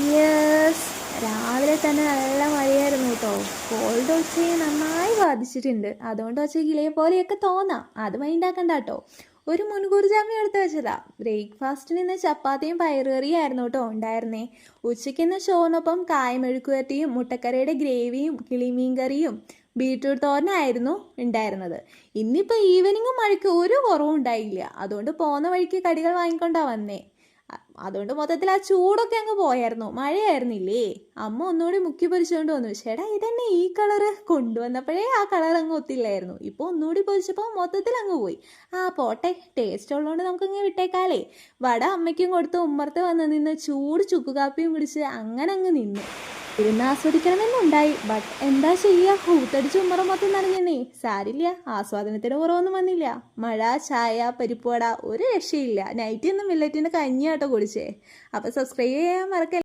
Yes, രാവിലെ തന്നെ നല്ല മഴയായിരുന്നു കേട്ടോ. കോൾഡ് ഒച്ചയെ നന്നായി ബാധിച്ചിട്ടുണ്ട്. അതുകൊണ്ട് ഒച്ച കിളിയെ പോലെയൊക്കെ തോന്നാം. അത് മൈൻഡാക്കണ്ട കേട്ടോ. ഒരു മുൻകൂർ ജാമ്യം എടുത്ത് വെച്ചതാ. ബ്രേക്ക്ഫാസ്റ്റിന് ഇന്ന് ചപ്പാത്തിയും പയറുകറിയായിരുന്നു കേട്ടോ ഉണ്ടായിരുന്നേ. ഉച്ചയ്ക്ക് ഇന്ന് ചോറിനൊപ്പം കായമെഴുക്കുവരട്ടിയും മുട്ടക്കറിയുടെ ഗ്രേവിയും കിളിമീൻ കറിയും ബീട്രൂട്ട് തോരനായിരുന്നു ഉണ്ടായിരുന്നത്. ഇന്നിപ്പോൾ ഈവനിങ്ങും മഴയ്ക്ക് ഒരു കുറവും ഉണ്ടായില്ല. അതുകൊണ്ട് പോകുന്ന വഴിക്ക് കടികൾ വാങ്ങിക്കൊണ്ടാ വന്നേ. അതുകൊണ്ട് മൊത്തത്തിൽ ആ ചൂടൊക്കെ അങ്ങ് പോയായിരുന്നു. മഴയായിരുന്നില്ലേ. അമ്മ ഒന്നുകൂടി മുക്കി പൊരിച്ചുകൊണ്ട് വന്നു. ചേട്ടാ ഇതന്നെ ഈ കളറ്, കൊണ്ടുവന്നപ്പോഴേ ആ കളർ അങ്ങ് ഒത്തില്ലായിരുന്നു. ഇപ്പോൾ ഒന്നുകൂടി പൊരിച്ചപ്പോൾ മൊത്തത്തിൽ അങ്ങ് പോയി. ആ പോട്ടെ, ടേസ്റ്റ് ഉള്ളതുകൊണ്ട് നമുക്കങ്ങ് വിട്ടേക്കാലേ. വട അമ്മയ്ക്കും കൊടുത്ത് ഉമ്മർത്ത് വന്ന് നിന്ന് ചൂട് ചുക്ക് കാപ്പിയും കുടിച്ച് അങ്ങനെ അങ്ങ് നിന്നു. ഇരുന്ന് ആസ്വദിക്കണമെന്നുണ്ടായി. ബട്ട് എന്താ ചെയ്യുക, ഹൂത്തടിച്ച് ഉമ്മറം മൊത്തം നനഞ്ഞെന്നേ. സാരില്ല, ആസ്വാദനത്തിന് കുറവൊന്നും വന്നില്ല. മഴ, ചായ, പരിപ്പുവട ഒരു രക്ഷയില്ല. നൈറ്റ് ഒന്നും മില്ലറ്റിൻ്റെ കഞ്ഞിയാട്ടോ കുടിച്ചേ. അപ്പോൾ സബ്സ്ക്രൈബ് ചെയ്യാൻ മറക്കല്ലേ.